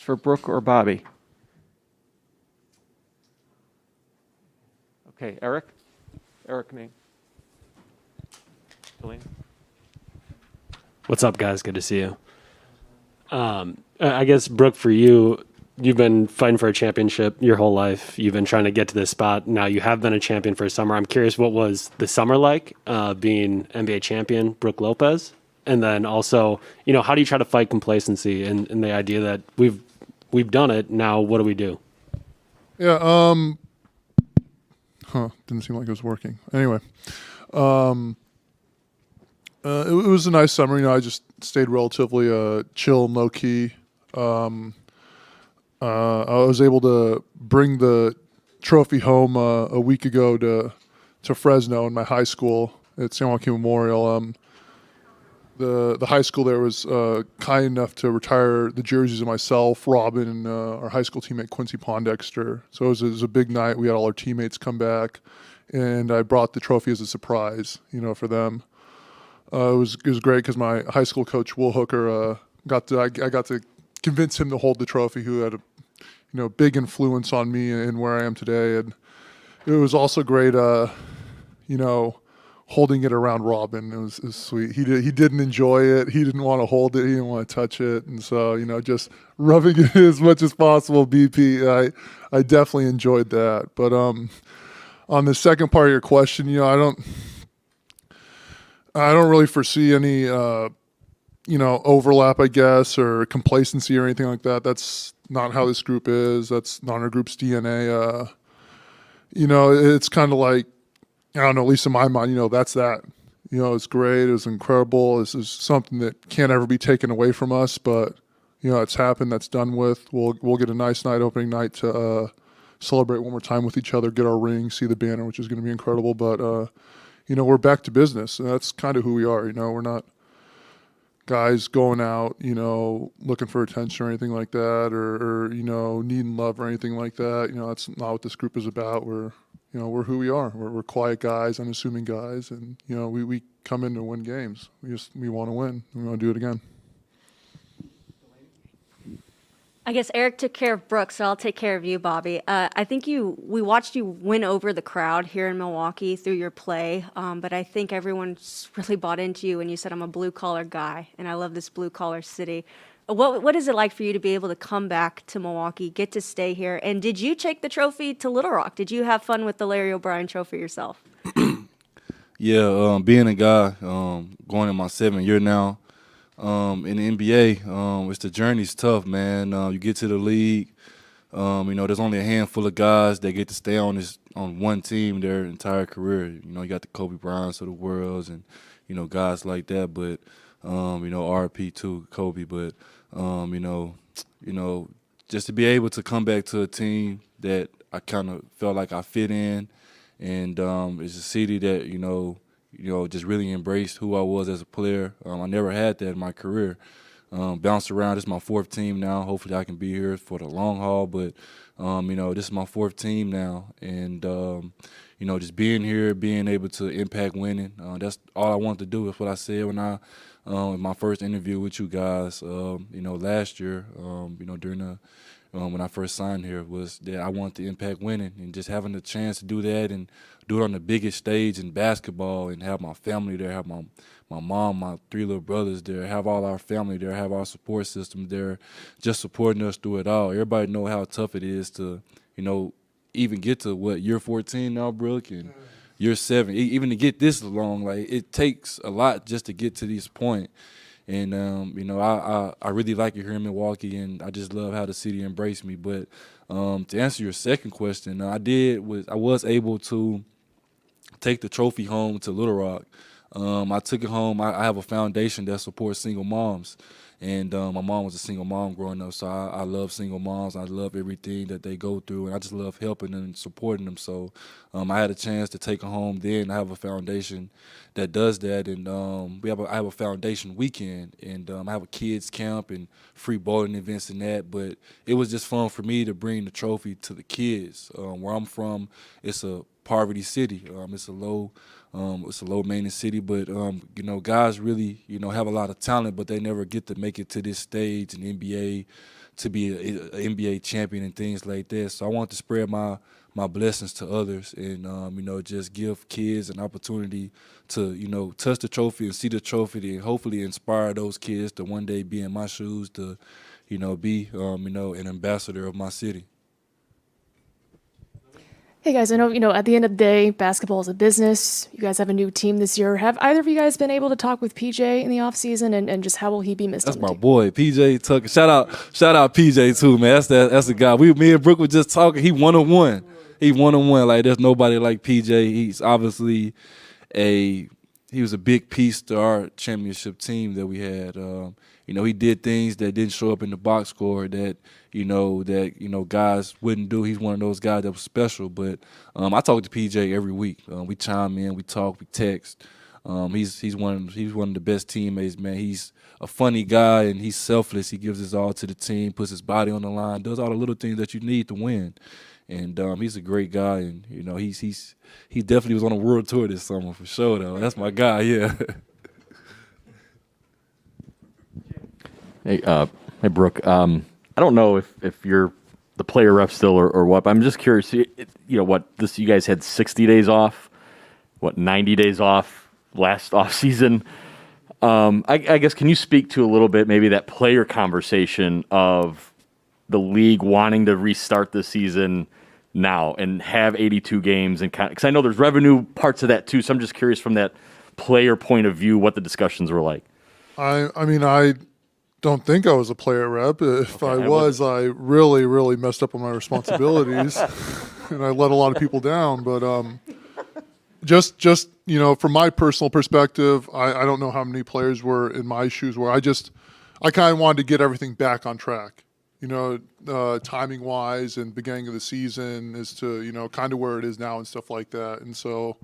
It's for Brook or Bobby. Okay, Eric? Eric name. Delaney? What's up, guys? Good to see you. I guess, Brooke, for you, you've been fighting for a championship your whole life. You've been trying to get to this spot. Now you have been a champion for a summer. I'm curious, what was the summer like, being NBA champion, Brook Lopez? And then also, how do you try to fight complacency and the idea that we've done it, now what do we do? Yeah, didn't seem like it was working. Anyway, it was a nice summer. I just stayed relatively chill and low key. I was able to bring the trophy home a week ago to Fresno in my high school at San Joaquin Memorial. The high school there was kind enough to retire the jerseys of myself, Robin, and our high school teammate Quincy Pondexter. So it was a big night. We had all our teammates come back, and I brought the trophy as a surprise, for them. It was great because my high school coach Will Hooker I got to convince him to hold the trophy, who had a big influence on me and where I am today. And it was also great, holding it around Robin. It was sweet. He didn't enjoy it. He didn't want to hold it. He didn't want to touch it. And so, just rubbing it as much as possible, BP, I definitely enjoyed that. But on the second part of your question, I don't really foresee any overlap, I guess, or complacency or anything like that. That's not how this group is. That's not our group's DNA. It's kind of like, I don't know, at least in my mind, that's that. It's great. It was incredible. This is something that can't ever be taken away from us, but, it's happened. That's done with. We'll get a nice night, opening night, to celebrate one more time with each other, get our ring, see the banner, which is going to be incredible. But, we're back to business, and that's kind of who we are. We're not guys going out, looking for attention or anything like that, or needing love or anything like that. That's not what this group is about. We're who we are. We're quiet guys, unassuming guys, and we come in to win games. We want to win. We want to do it again. I guess Eric took care of Brooke, so I'll take care of you, Bobby. I think we watched you win over the crowd here in Milwaukee through your play, but I think everyone's really bought into you when you said, I'm a blue-collar guy, and I love this blue-collar city. What is it like for you to be able to come back to Milwaukee, get to stay here, and did you take the trophy to Little Rock? Did you have fun with the Larry O'Brien trophy yourself? Yeah, being a guy, going in my 7th year now, in the NBA, the journey's tough, man. You get to the league, there's only a handful of guys that get to stay on one team their entire career. You got the Kobe Bryants of the world and, guys like that. But, RP too, Kobe. But, just to be able to come back to a team that I kind of felt like I fit in, and it's a city that, just really embraced who I was as a player. I never had that in my career. Bounced around. This is my 4th team now. Hopefully I can be here for the long haul. But, this is my 4th team now. And, just being here, being able to impact winning, that's all I wanted to do. That's what I said when in my first interview with you guys, last year, during the when I first signed here, was that I wanted to impact winning, and just having the chance to do that and do it on the biggest stage in basketball, and have my family there, have my mom, my 3 little brothers there, have all our family there, have our support system there, just supporting us through it all. Everybody know how tough it is to, even get to year 14 now, Brooke, and year 7, even to get this long. Like, it takes a lot just to get to this point. And, I really like it here in Milwaukee, and I just love how the city embraced me. But to answer your second question, I was able to take the trophy home to Little Rock. I took it home. I have a foundation that supports single moms. And my mom was a single mom growing up, so I love single moms. I love everything that they go through, and I just love helping them and supporting them. So I had a chance to take it home then. I have a foundation that does that, and I have a foundation weekend, and I have a kids camp and free bowling events and that. But it was just fun for me to bring the trophy to the kids. Where I'm from, it's a poverty city. It's a low maintenance city, but guys really have a lot of talent, but they never get to make it to this stage in NBA to be an NBA champion and things like that. So I want to spread my blessings to others and just give kids an opportunity to touch the trophy and see the trophy and hopefully inspire those kids to one day be in my shoes to be an ambassador of my city. Hey guys, I know, at the end of the day, basketball is a business. You guys have a new team this year. Have either of you guys been able to talk with PJ in the offseason and just how will he be missed? That's on the my team? boy, PJ Tucker. Shout out PJ too, man. That's the guy. Me and Brook were just talking. He 1-on-1. He 1-on-1. Like there's nobody like PJ. He's obviously he was a big piece to our championship team that we had. He did things that didn't show up in the box score that guys wouldn't do. He's one of those guys that was special. But I talk to PJ every week. We chime in, we talk, we text. He's one of the best teammates, man. He's a funny guy and he's selfless. He gives his all to the team, puts his body on the line, does all the little things that you need to win. And he's a great guy, and he definitely was on a world tour this summer for sure. Though that's my guy, yeah. Hey, Brook. I don't know if you're the player rep still or what, but I'm just curious. You guys had 60 days off, 90 days off last off season. I guess can you speak to a little bit maybe that player conversation of the league wanting to restart the season now and have 82 games and because I know there's revenue parts of that too. So I'm just curious from that player point of view what the discussions were like. I mean, I don't think I was a player rep. If I was, I really, really messed up on my responsibilities, and I let a lot of people down. But just from my personal perspective, I don't know how many players were in my shoes. Where I kind of wanted to get everything back on track. Timing wise and beginning of the season as to kind of where it is now and stuff like that. And so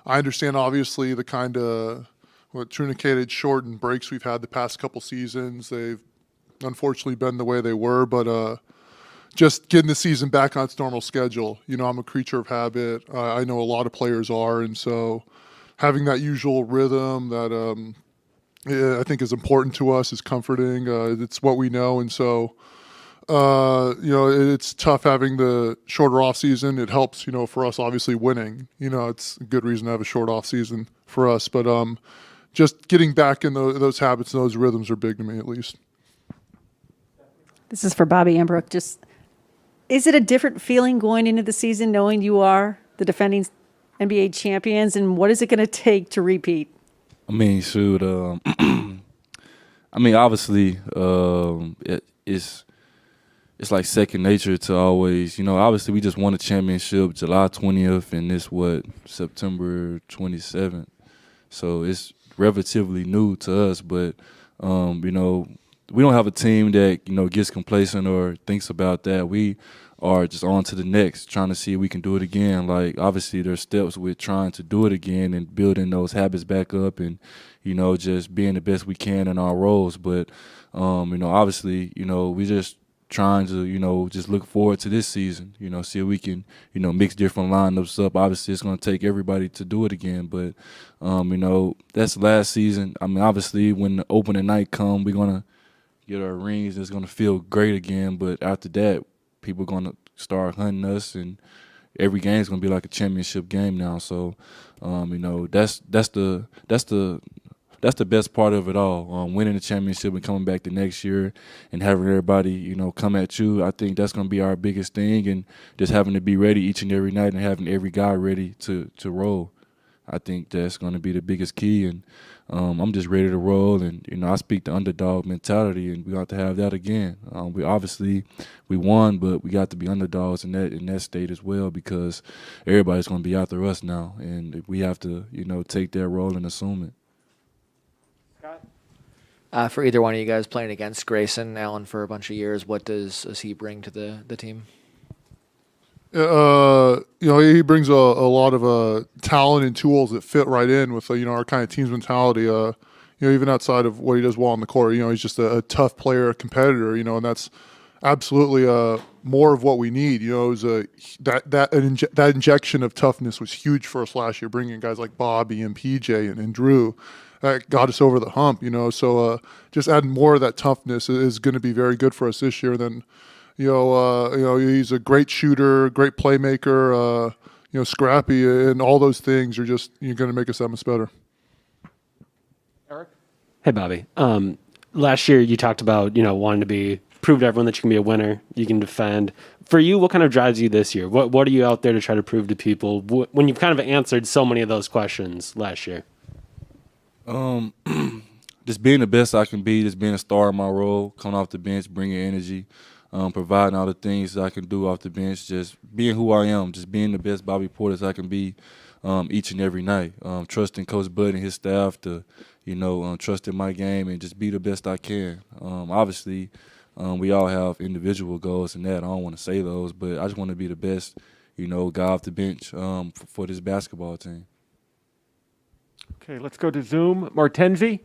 I understand obviously the kind of truncated shortened breaks we've had the past couple seasons. They've unfortunately been the way they were, but just getting the season back on its normal schedule. I'm a creature of habit. I know a lot of players are, and so having that usual rhythm that I think is important to us is comforting. It's what we know, and so it's tough having the shorter off season. It helps, for us obviously winning. It's a good reason to have a short off season for us, but just getting back in those habits and those rhythms are big to me, at least. This is for Bobby and Brook. Just, is it a different feeling going into the season knowing you are the defending NBA champions, and what is it going to take to repeat? I mean, shoot. Obviously, it's like second nature to always, obviously we just won a championship July 20th and this, September 27th. So it's relatively new to us, but, we don't have a team that, gets complacent or thinks about that. We are just on to the next, trying to see if we can do it again. Like, obviously there's steps with trying to do it again and building those habits back up and, just being the best we can in our roles. But, obviously, we just trying to, just look forward to this season, see if we can, mix different lineups up. Obviously, it's going to take everybody to do it again. But, that's last season. I mean, obviously, when the opening night come, we're going to get our rings. It's going to feel great again. But after that, people are going to start hunting us, and every game is going to be like a championship game now. So, that's the best part of it all. Winning the championship and coming back the next year and having everybody, come at you. I think that's going to be our biggest thing, and just having to be ready each and every night and having every guy ready to roll. I think that's going to be the biggest key, and I'm just ready to roll. And I speak the underdog mentality, and we got to have that again. We won, but we got to be underdogs in that state as well, because everybody's going to be after us now, and we have to take that role and assume it. For either one of you guys playing against Grayson Allen for a bunch of years, what does he bring to the team? He brings a lot of talent and tools that fit right in with our kind of team's mentality. Even outside of what he does well on the court, he's just a tough player, a competitor. And that's absolutely more of what we need. It was that injection of toughness was huge for us last year, bringing guys like Bobby and PJ and Drew. That got us over the hump. So just adding more of that toughness is going to be very good for us this year. Then, he's a great shooter, great playmaker, scrappy, and all those things are just going to make us that much better. Eric? Hey, Bobby. Last year you talked about, wanting to prove to everyone that you can be a winner, you can defend. For you, what kind of drives you this year? What are you out there to try to prove to people when you've kind of answered so many of those questions last year? Just being the best I can be, just being a star in my role, coming off the bench, bringing energy, providing all the things that I can do off the bench, just being who I am, just being the best Bobby Portis I can be each and every night. Trusting Coach Bud and his staff to, trust in my game and just be the best I can. Obviously, we all have individual goals and that. I don't want to say those, but I just want to be the best, guy off the bench for this basketball team. Okay, let's go to Zoom. Martenzi?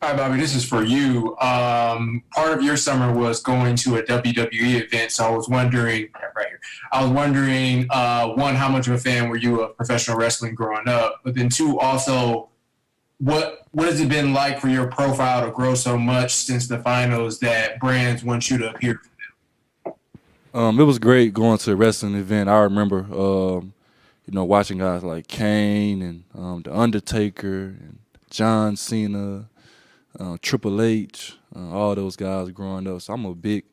Hi, Bobby. This is for you. Part of your summer was going to a WWE event, so I was wondering, right here. I was wondering, one, how much of a fan were you of professional wrestling growing up? But then two, also, what has it been like for your profile to grow so much since the finals that brands want you to appear for them? It was great going to a wrestling event. I remember, watching guys like Kane and The Undertaker and John Cena, Triple H, all those guys growing up. So I'm a big,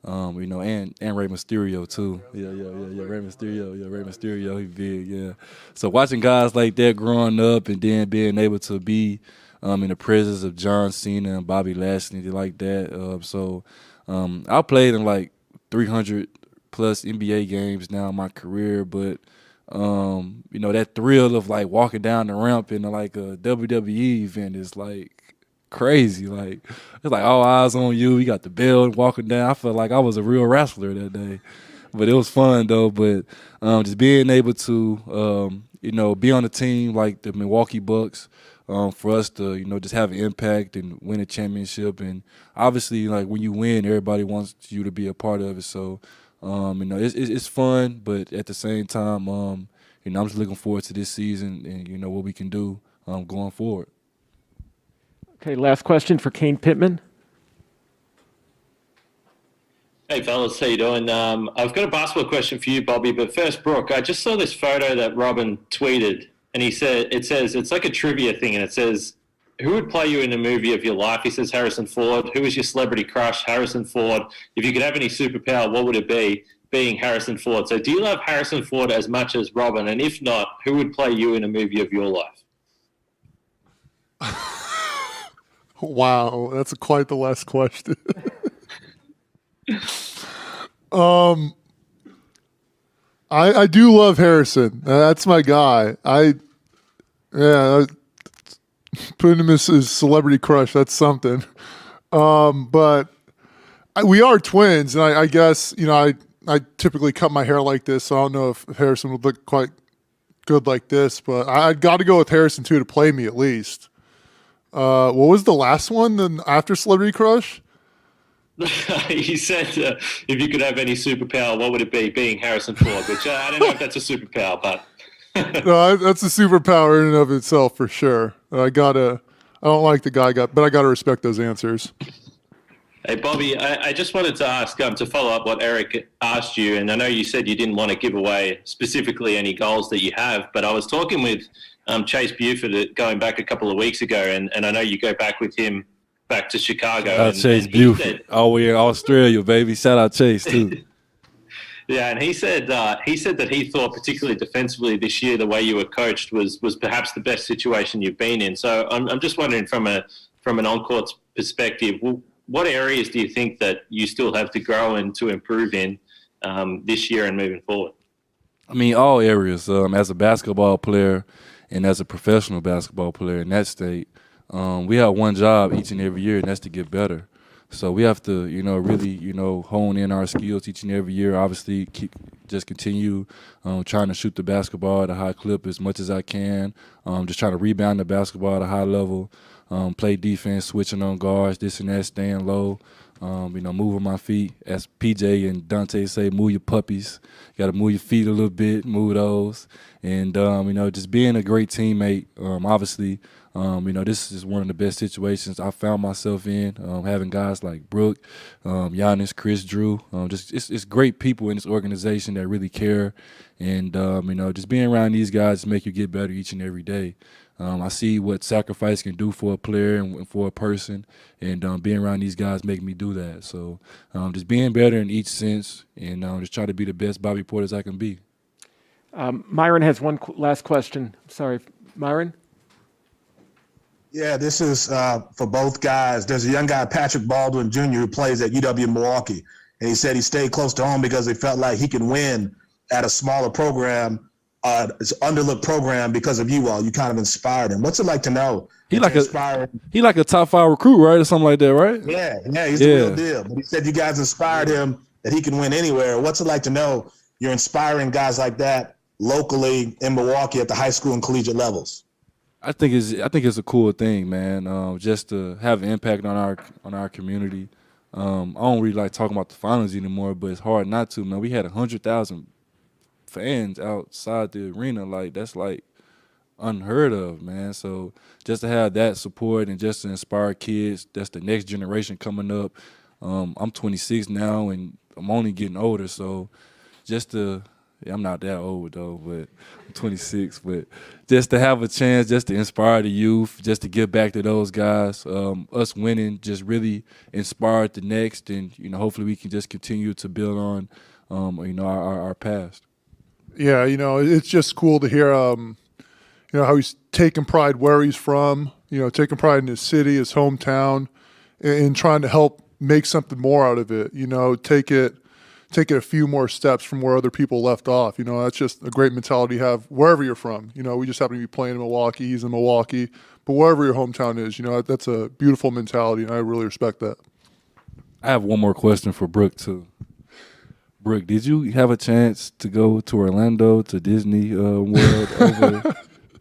and Rey Mysterio too. Yeah, Rey Mysterio, he big, yeah. So watching guys like that growing up and then being able to be in the presence of John Cena and Bobby Lashley like that. I played in like 300 plus NBA games now in my career, but that thrill of like walking down the ramp in like a WWE event is like crazy. Like it's like all eyes on you. You got the bell walking down. I felt like I was a real wrestler that day. But it was fun though. But just being able to be on a team like the Milwaukee Bucks, for us to just have an impact and win a championship. And obviously like when you win, everybody wants you to be a part of it. So it's fun, but at the same time, I'm just looking forward to this season and what we can do going forward. Okay, last question for Kane Pittman. Hey fellas, how you doing? I've got a basketball question for you, Bobby. But first, Brook, I just saw this photo that Robin tweeted, and it says it's like a trivia thing, and it says, "Who would play you in a movie of your life?" He says Harrison Ford. Who is your celebrity crush? Harrison Ford. If you could have any superpower, what would it be? Being Harrison Ford. So, do you love Harrison Ford as much as Robin? And if not, who would play you in a movie of your life? Wow, that's quite the last question. I do love Harrison. That's my guy. Putting him as his celebrity crush, that's something. But we are twins, and I guess, I typically cut my hair like this, so I don't know if Harrison would look quite good like this, but I'd got to go with Harrison, too, to play me at least. What was the last one then after Celebrity Crush? He said, if you could have any superpower, what would it be? Being Harrison Ford, which I don't know if that's a superpower, but... No, that's a superpower in and of itself for sure. I don't like the guy, but I got to respect those answers. Hey, Bobby, I just wanted to ask, to follow up what Eric asked you, and I know you said you didn't want to give away specifically any goals that you have, but I was talking with Chase Buford going back a couple of weeks ago, and I know you go back with him back to Chicago. Chase Buford. Oh, we're in Australia, baby. Shout out Chase, too. Yeah, and he said that he thought, particularly defensively this year, the way you were coached was perhaps the best situation you've been in. So I'm just wondering from an on-court perspective, what areas do you think that you still have to grow and to improve in this year and moving forward? I mean, all areas. As a basketball player and as a professional basketball player in that state, we have one job each and every year, and that's to get better. So we have to, really, hone in our skills each and every year. Obviously, continue trying to shoot the basketball at a high clip as much as I can. Just trying to rebound the basketball at a high level. Play defense, switching on guards, this and that, staying low. moving my feet. As PJ and Dante say, move your puppies. You got to move your feet a little bit, move those. And, just being a great teammate, obviously, this is one of the best situations I found myself in, having guys like Brook, Giannis, Chris, Drew. It's great people in this organization that really care. And, just being around these guys make you get better each and every day. I see what sacrifice can do for a player and for a person, and being around these guys make me do that. So just being better in each sense, and just try to be the best Bobby Portis I can be. Myron has one last question. Sorry, Myron? Yeah, this is for both guys. There's a young guy, Patrick Baldwin Jr., who plays at UW Milwaukee, and he said he stayed close to home because he felt like he could win at a smaller program. It's an underlooked program because of you all. You kind of inspired him. What's it like to know? He like a top 5 recruit, right, or something like that, right? Yeah, he's the real deal. But he said you guys inspired him that he can win anywhere. What's it like to know you're inspiring guys like that locally in Milwaukee at the high school and collegiate levels? I think it's a cool thing, man. Just to have an impact on our community. I don't really like talking about the finals anymore, but it's hard not to, man. We had 100,000 fans outside the arena. Like, that's like unheard of, man. So just to have that support and just to inspire kids, that's the next generation coming up. I'm 26 now and I'm only getting older, so I'm not that old though, but I'm 26. But just to have a chance, just to inspire the youth, just to give back to those guys, us winning just really inspired the next, and hopefully we can just continue to build on, our past. Yeah, it's just cool to hear, how he's taking pride where he's from, taking pride in his city, his hometown, and trying to help make something more out of it. Take it a few more steps from where other people left off. That's just a great mentality to have wherever you're from. We just happen to be playing in Milwaukee. He's in Milwaukee, but wherever your hometown is, that's a beautiful mentality, and I really respect that. I have one more question for Brook too. Brook, did you have a chance to go to Orlando, to Disney World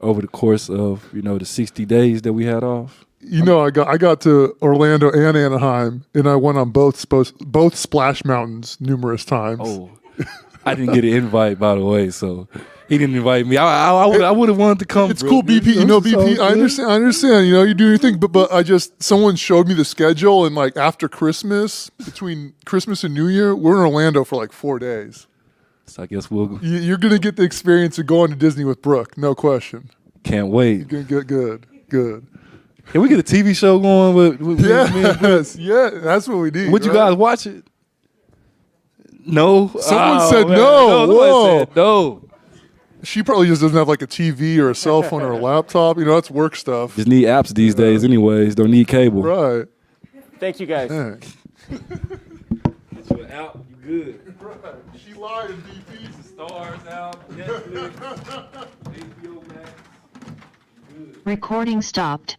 over the course of the 60 days that we had off? I got to Orlando and Anaheim, and I went on both splash mountains numerous times. Oh, I didn't get an invite, by the way, so he didn't invite me. I would have wanted to come. It's cool, BP. BP. I understand. You do your thing, but someone showed me the schedule, and like after Christmas, between Christmas and New Year, we're in Orlando for like 4 days. So I guess you're gonna get the experience of going to Disney with Brook, no question. Can't wait. You're gonna get good. Can we get a TV show going with yes, yeah, that's what we need. Would you guys watch it? No. Someone said man. no. Whoa. Said no. She probably just doesn't have like a TV or a cell phone or a laptop. That's work stuff. Just need apps these days anyways. Don't need cable. Right. Thank you, guys. Yeah. Get you an app, you good. Right. She lied, BP. Stars out, Netflix, HBO Max. Recording stopped.